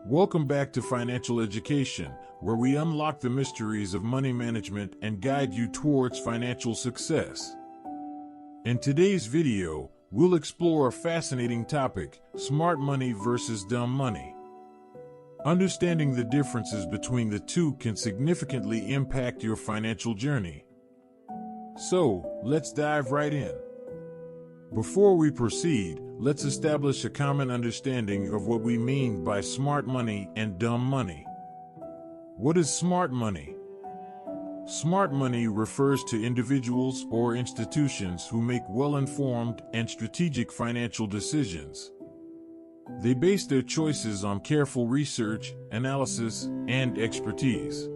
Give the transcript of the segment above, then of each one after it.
Welcome back to Financial Education, where we unlock the mysteries of money management and guide you towards financial success. In today's video, we'll explore a fascinating topic: smart money versus dumb money. Understanding the differences between the two can significantly impact your financial journey. So, let's dive right in. Before we proceed, let's establish a common understanding of what we mean by smart money and dumb money. What is smart money? Smart money refers to individuals or institutions who make well-informed and strategic financial decisions. They base their choices on careful research, analysis, and expertise.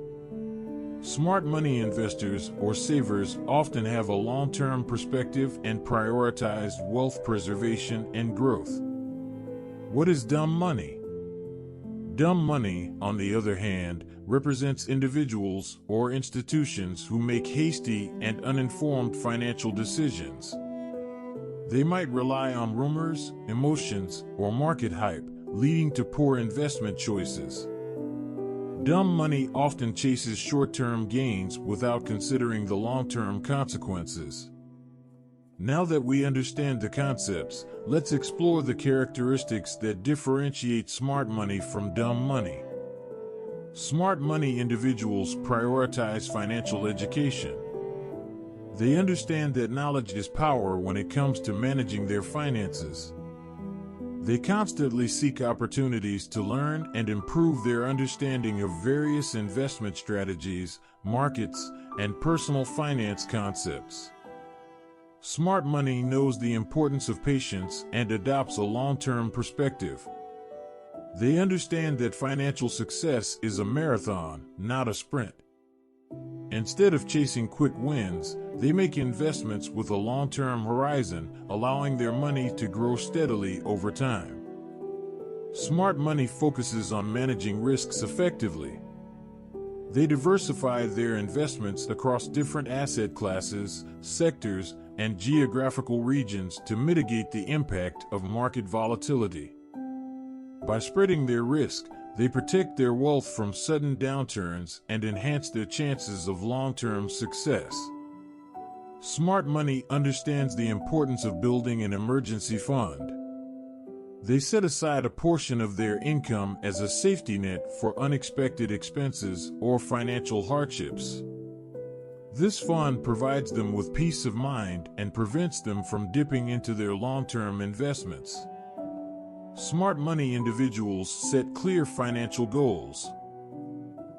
Smart money investors or savers often have a long-term perspective and prioritize wealth preservation and growth. What is dumb money? Dumb money, on the other hand, represents individuals or institutions who make hasty and uninformed financial decisions. They might rely on rumors, emotions, or market hype, leading to poor investment choices. Dumb money often chases short-term gains without considering the long-term consequences. Now that we understand the concepts, let's explore the characteristics that differentiate smart money from dumb money. Smart money individuals prioritize financial education. They understand that knowledge is power when it comes to managing their finances. They constantly seek opportunities to learn and improve their understanding of various investment strategies, markets, and personal finance concepts. Smart money knows the importance of patience and adopts a long-term perspective. They understand that financial success is a marathon, not a sprint. Instead of chasing quick wins, they make investments with a long-term horizon, allowing their money to grow steadily over time. Smart money focuses on managing risks effectively. They diversify their investments across different asset classes, sectors, and geographical regions to mitigate the impact of market volatility. By spreading their risk, they protect their wealth from sudden downturns and enhance their chances of long-term success. Smart money understands the importance of building an emergency fund. They set aside a portion of their income as a safety net for unexpected expenses or financial hardships. This fund provides them with peace of mind and prevents them from dipping into their long-term investments. Smart money individuals set clear financial goals.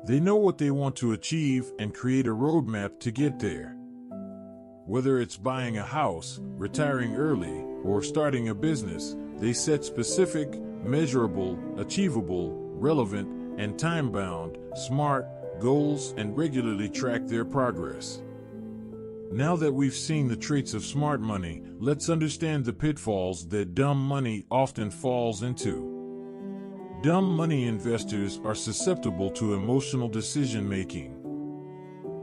They know what they want to achieve and create a roadmap to get there. Whether it's buying a house, retiring early, or starting a business, they set specific, measurable, achievable, relevant, and time-bound, smart goals and regularly track their progress. Now that we've seen the traits of smart money, let's understand the pitfalls that dumb money often falls into. Dumb money investors are susceptible to emotional decision-making.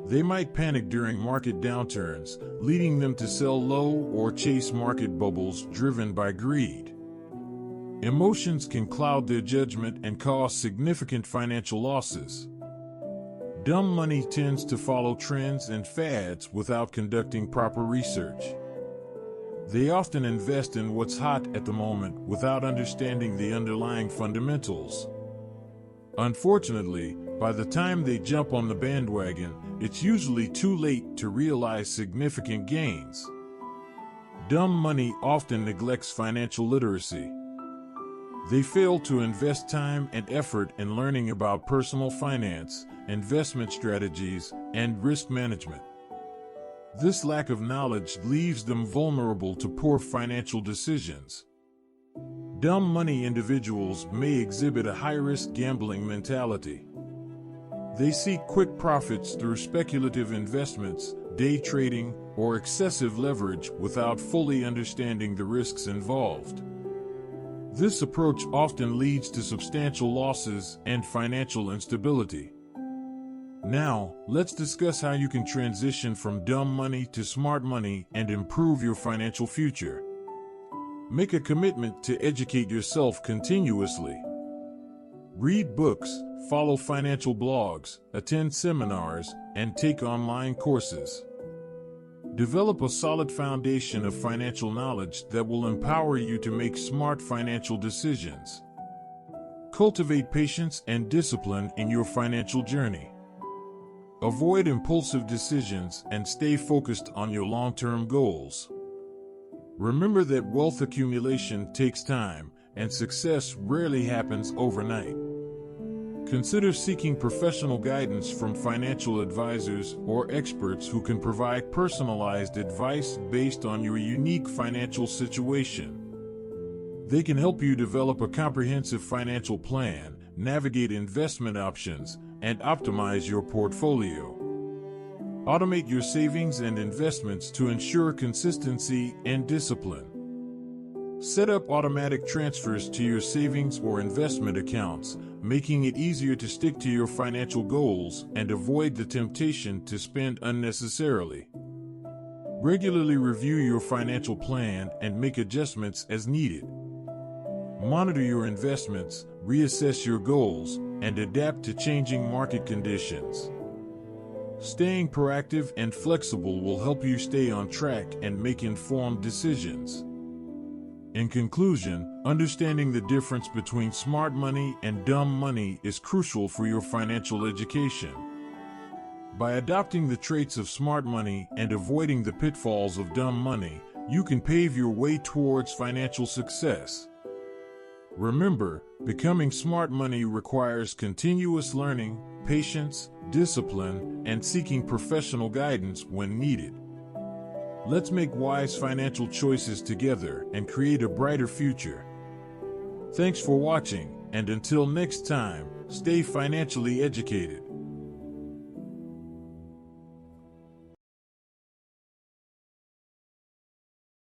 They might panic during market downturns, leading them to sell low or chase market bubbles driven by greed. Emotions can cloud their judgment and cause significant financial losses. Dumb money tends to follow trends and fads without conducting proper research. They often invest in what's hot at the moment without understanding the underlying fundamentals. Unfortunately, by the time they jump on the bandwagon, it's usually too late to realize significant gains. Dumb money often neglects financial literacy. They fail to invest time and effort in learning about personal finance, investment strategies, and risk management. This lack of knowledge leaves them vulnerable to poor financial decisions. Dumb money individuals may exhibit a high-risk gambling mentality. They seek quick profits through speculative investments, day trading, or excessive leverage without fully understanding the risks involved. This approach often leads to substantial losses and financial instability. Now, let's discuss how you can transition from dumb money to smart money and improve your financial future. Make a commitment to educate yourself continuously. Read books, follow financial blogs, attend seminars, and take online courses. Develop a solid foundation of financial knowledge that will empower you to make smart financial decisions. Cultivate patience and discipline in your financial journey. Avoid impulsive decisions and stay focused on your long-term goals. Remember that wealth accumulation takes time, and success rarely happens overnight. Consider seeking professional guidance from financial advisors or experts who can provide personalized advice based on your unique financial situation. They can help you develop a comprehensive financial plan, navigate investment options, and optimize your portfolio. Automate your savings and investments to ensure consistency and discipline. Set up automatic transfers to your savings or investment accounts, making it easier to stick to your financial goals and avoid the temptation to spend unnecessarily. Regularly review your financial plan and make adjustments as needed. Monitor your investments, reassess your goals, and adapt to changing market conditions. Staying proactive and flexible will help you stay on track and make informed decisions. In conclusion, understanding the difference between smart money and dumb money is crucial for your financial education. By adopting the traits of smart money and avoiding the pitfalls of dumb money, you can pave your way towards financial success. Remember, becoming smart money requires continuous learning, patience, discipline, and seeking professional guidance when needed. Let's make wise financial choices together and create a brighter future. Thanks for watching, and until next time, stay financially educated.